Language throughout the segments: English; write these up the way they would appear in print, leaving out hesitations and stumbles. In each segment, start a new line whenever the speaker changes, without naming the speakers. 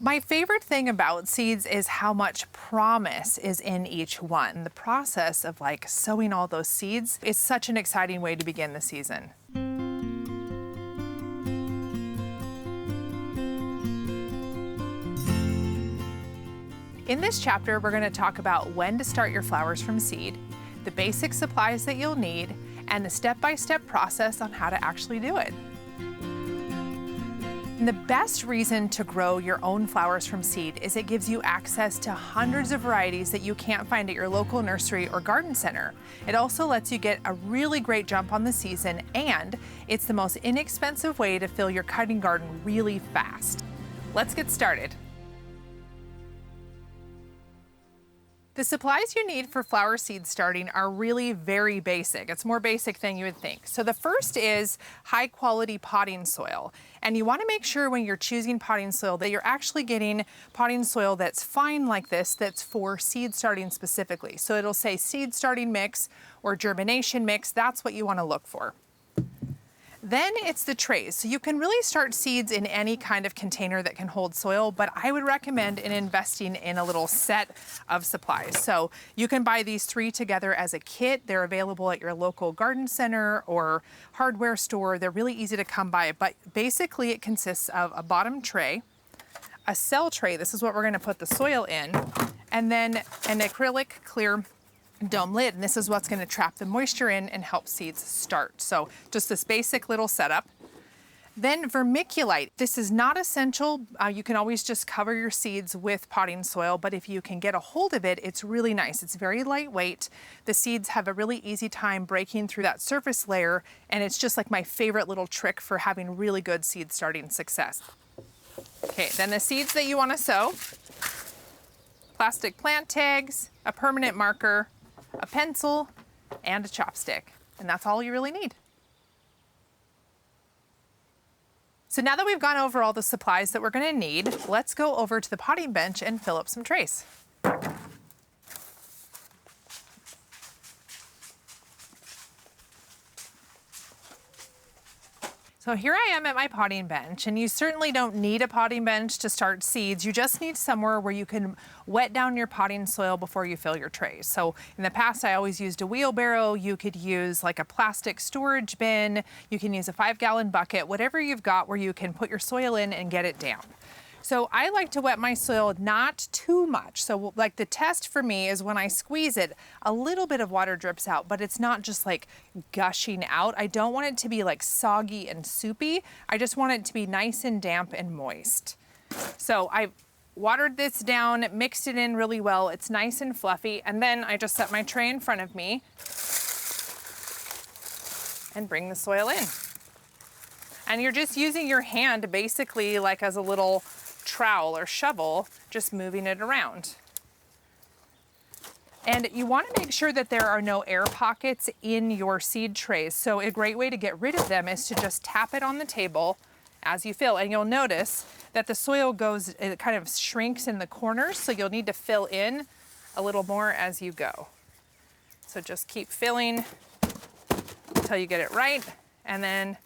My favorite thing about seeds is how much promise is in each one. The process of like sowing all those seeds is such an exciting way to begin the season. In this chapter, we're going to talk about when to start your flowers from seed, the basic supplies that you'll need, and the step-by-step process on how to actually do it. And the best reason to grow your own flowers from seed is it gives you access to hundreds of varieties that you can't find at your local nursery or garden center. It also lets you get a really great jump on the season, and it's the most inexpensive way to fill your cutting garden really fast. Let's get started. The supplies you need for flower seed starting are really very basic. It's more basic than you would think. So the first is high quality potting soil. And you want to make sure when you're choosing potting soil that you're actually getting potting soil that's fine like this, that's for seed starting specifically. So it'll say seed starting mix or germination mix. That's what you want to look for. Then it's the trays. So you can really start seeds in any kind of container that can hold soil, but I would recommend investing in a little set of supplies. So you can buy these 3 together as a kit. They're available at your local garden center or hardware store. They're really easy to come by, but basically it consists of a bottom tray, a cell tray, this is what we're gonna put the soil in, and then an acrylic clear dome lid, and this is what's going to trap the moisture in and help seeds start. So just this basic little setup. Then vermiculite. This is not essential. You can always just cover your seeds with potting soil, but if you can get a hold of it, it's really nice. It's very lightweight. The seeds have a really easy time breaking through that surface layer, and it's just like my favorite little trick for having really good seed starting success. Okay, then the seeds that you want to sow: plastic plant tags, a permanent marker, a pencil, and a chopstick. And that's all you really need. So now that we've gone over all the supplies that we're going to need, let's go over to the potting bench and fill up some trays. So here I am at my potting bench, and you certainly don't need a potting bench to start seeds. You just need somewhere where you can wet down your potting soil before you fill your trays. So in the past, I always used a wheelbarrow. You could use like a plastic storage bin. You can use a 5-gallon bucket, whatever you've got where you can put your soil in and get it down. So I like to wet my soil not too much. So like the test for me is when I squeeze it, a little bit of water drips out, but it's not just like gushing out. I don't want it to be like soggy and soupy. I just want it to be nice and damp and moist. So I watered this down, mixed it in really well. It's nice and fluffy. And then I just set my tray in front of me and bring the soil in. And you're just using your hand basically like as a little trowel or shovel, just moving it around. And you want to make sure that there are no air pockets in your seed trays. So a great way to get rid of them is to just tap it on the table as you fill. And you'll notice that the soil it kind of shrinks in the corners, so you'll need to fill in a little more as you go. So just keep filling until you get it right, and then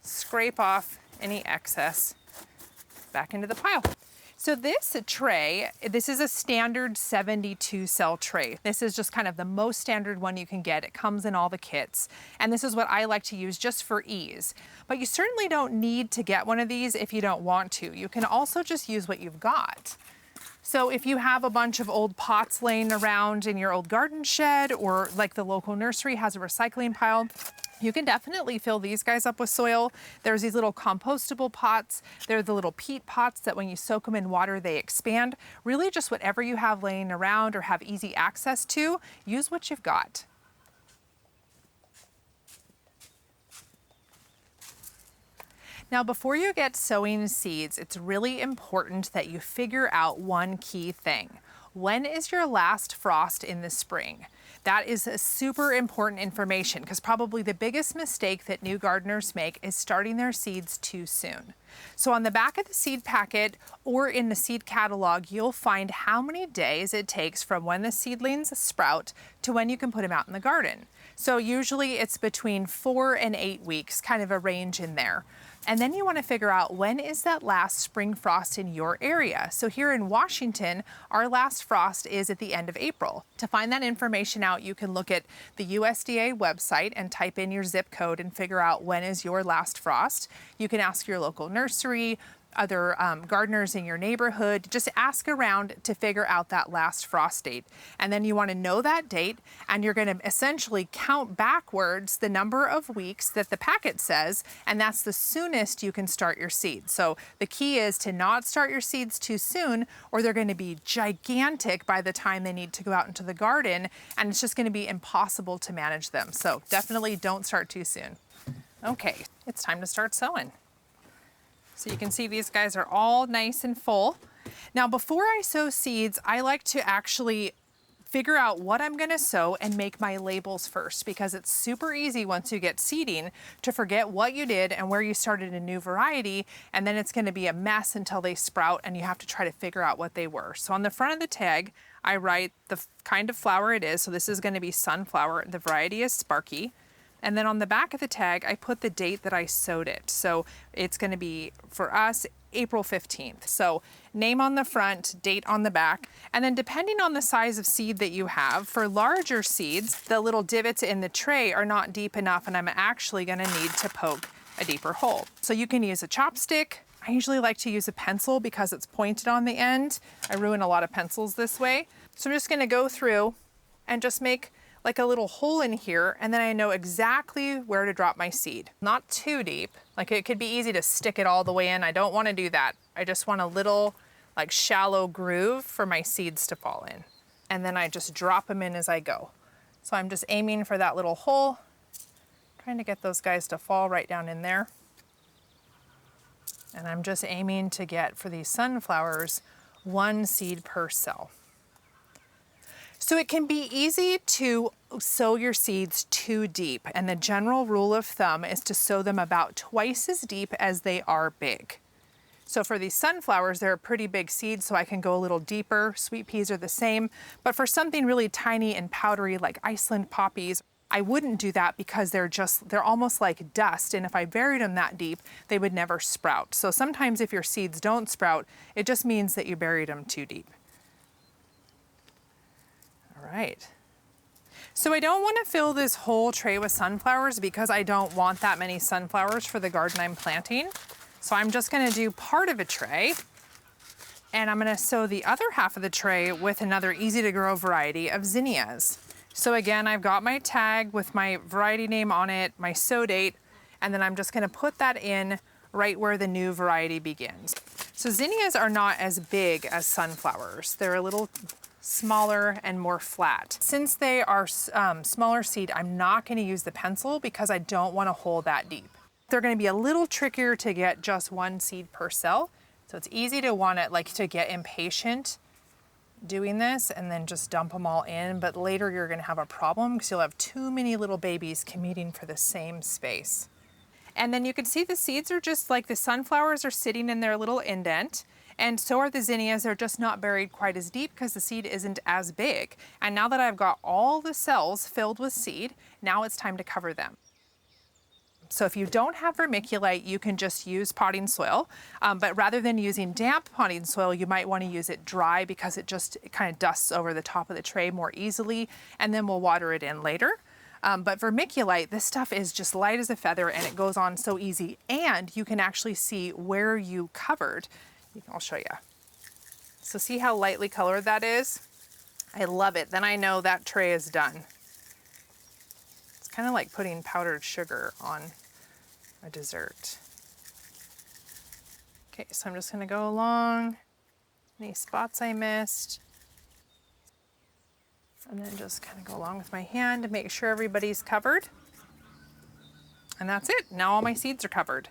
scrape off any excess back into the pile. So this tray, this is a standard 72 cell tray. This is just kind of the most standard one you can get. It comes in all the kits. And this is what I like to use just for ease. But you certainly don't need to get one of these if you don't want to. You can also just use what you've got. So if you have a bunch of old pots laying around in your old garden shed, or like the local nursery has a recycling pile, you can definitely fill these guys up with soil. There's these little compostable pots. They're the little peat pots that when you soak them in water, they expand. Really just whatever you have laying around or have easy access to, use what you've got. Now, before you get sowing seeds, it's really important that you figure out one key thing. When is your last frost in the spring? That is a super important information, because probably the biggest mistake that new gardeners make is starting their seeds too soon. So on the back of the seed packet or in the seed catalog, you'll find how many days it takes from when the seedlings sprout to when you can put them out in the garden. So usually it's between 4 and 8 weeks, kind of a range in there. And then you want to figure out when is that last spring frost in your area. So here in Washington, our last frost is at the end of April. To find that information out, you can look at the USDA website and type in your zip code and figure out when is your last frost. You can ask your local nursery, other gardeners in your neighborhood, just ask around to figure out that last frost date. And then you want to know that date, and you're going to essentially count backwards the number of weeks that the packet says, and that's the soonest you can start your seeds. So the key is to not start your seeds too soon, or they're going to be gigantic by the time they need to go out into the garden, and it's just going to be impossible to manage them. So definitely don't start too soon. Okay, it's time to start sowing. So you can see these guys are all nice and full. Now, before I sow seeds, I like to actually figure out what I'm gonna sow and make my labels first, because it's super easy once you get seeding to forget what you did and where you started a new variety, and then it's gonna be a mess until they sprout and you have to try to figure out what they were. So on the front of the tag, I write the kind of flower it is. So this is gonna be sunflower. The variety is Sparky. And then on the back of the tag, I put the date that I sowed it. So it's gonna be, for us, April 15th. So name on the front, date on the back. And then depending on the size of seed that you have, for larger seeds, the little divots in the tray are not deep enough, and I'm actually gonna need to poke a deeper hole. So you can use a chopstick. I usually like to use a pencil because it's pointed on the end. I ruin a lot of pencils this way. So I'm just gonna go through and just make like a little hole in here, and then I know exactly where to drop my seed. Not too deep, like it could be easy to stick it all the way in. I don't wanna do that. I just want a little like shallow groove for my seeds to fall in. And then I just drop them in as I go. So I'm just aiming for that little hole, trying to get those guys to fall right down in there. And I'm just aiming to get, for these sunflowers, 1 seed per cell. So it can be easy to sow your seeds too deep, and the general rule of thumb is to sow them about twice as deep as they are big. So for these sunflowers, they're a pretty big seed, so I can go a little deeper. Sweet peas are the same, but for something really tiny and powdery like Iceland poppies, I wouldn't do that because they're almost like dust, and if I buried them that deep, they would never sprout. So sometimes if your seeds don't sprout, it just means that you buried them too deep. Right. So I don't want to fill this whole tray with sunflowers because I don't want that many sunflowers for the garden I'm planting. So I'm just going to do part of a tray, and I'm going to sow the other half of the tray with another easy to grow variety of zinnias. So again, I've got my tag with my variety name on it, my sow date, and then I'm just going to put that in right where the new variety begins. So zinnias are not as big as sunflowers. They're a little smaller and more flat. Since they are smaller seed, I'm not going to use the pencil because I don't want to hole that deep. They're going to be a little trickier to get just 1 seed per cell. So it's easy to get impatient doing this and then just dump them all in, but later you're going to have a problem because you'll have too many little babies competing for the same space. And then you can see the seeds are just like the sunflowers are sitting in their little indent. And so are the zinnias. They're just not buried quite as deep because the seed isn't as big. And now that I've got all the cells filled with seed, now it's time to cover them. So if you don't have vermiculite, you can just use potting soil. But rather than using damp potting soil, you might want to use it dry because it kind of dusts over the top of the tray more easily, and then we'll water it in later. But vermiculite, this stuff is just light as a feather and it goes on so easy. And you can actually see where you covered. I'll show you. So see how lightly colored that is? I love it. Then I know that tray is done. It's kind of like putting powdered sugar on a dessert. Okay, so I'm just gonna go along. Any spots I missed. And then just kind of go along with my hand to make sure everybody's covered. And that's it. Now all my seeds are covered.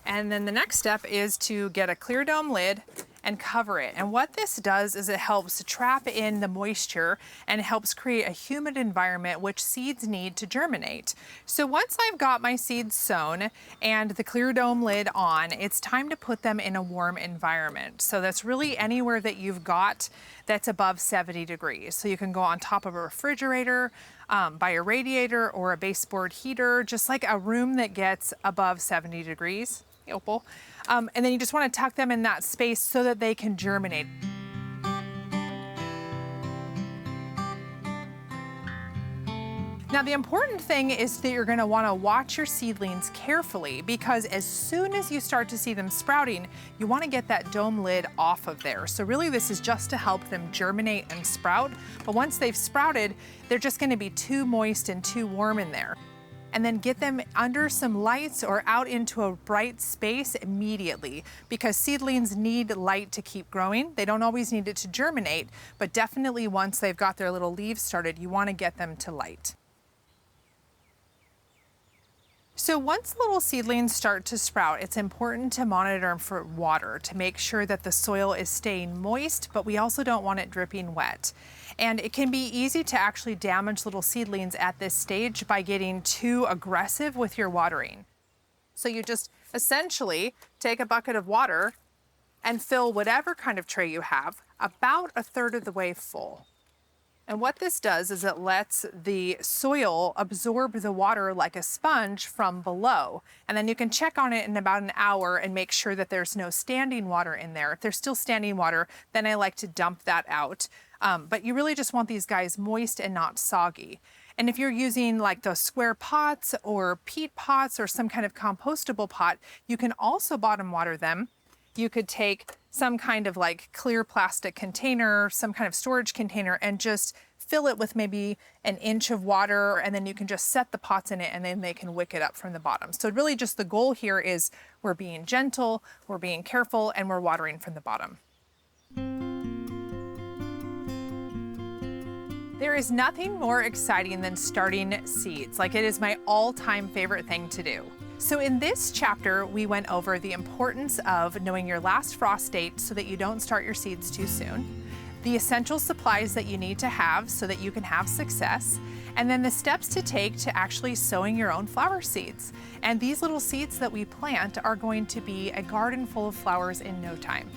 And then the next step is to get a clear dome lid and cover it. And what this does is it helps trap in the moisture and helps create a humid environment which seeds need to germinate. So once I've got my seeds sown and the clear dome lid on, it's time to put them in a warm environment. So that's really anywhere that you've got that's above 70 degrees. So you can go on top of a refrigerator, by a radiator or a baseboard heater, just like a room that gets above 70 degrees. Hey, Opal. And then you just want to tuck them in that space so that they can germinate. Now, the important thing is that you're going to want to watch your seedlings carefully, because as soon as you start to see them sprouting, you want to get that dome lid off of there. So really this is just to help them germinate and sprout. But once they've sprouted, they're just going to be too moist and too warm in there. And then get them under some lights or out into a bright space immediately, because seedlings need light to keep growing. They don't always need it to germinate, but definitely once they've got their little leaves started, you want to get them to light. So once little seedlings start to sprout, it's important to monitor them for water to make sure that the soil is staying moist, but we also don't want it dripping wet. And it can be easy to actually damage little seedlings at this stage by getting too aggressive with your watering. So you just essentially take a bucket of water and fill whatever kind of tray you have about a third of the way full. And what this does is it lets the soil absorb the water like a sponge from below. And then you can check on it in about an hour and make sure that there's no standing water in there. If there's still standing water, then I like to dump that out. But you really just want these guys moist and not soggy. And if you're using like those square pots or peat pots or some kind of compostable pot, you can also bottom water them. You could take some kind of like clear plastic container, some kind of storage container, and just fill it with maybe an inch of water, and then you can just set the pots in it and then they can wick it up from the bottom. So really just the goal here is we're being gentle, we're being careful, and we're watering from the bottom. There is nothing more exciting than starting seeds. Like, it is my all-time favorite thing to do. So in this chapter, we went over the importance of knowing your last frost date so that you don't start your seeds too soon, the essential supplies that you need to have so that you can have success, and then the steps to take to actually sowing your own flower seeds. And these little seeds that we plant are going to be a garden full of flowers in no time.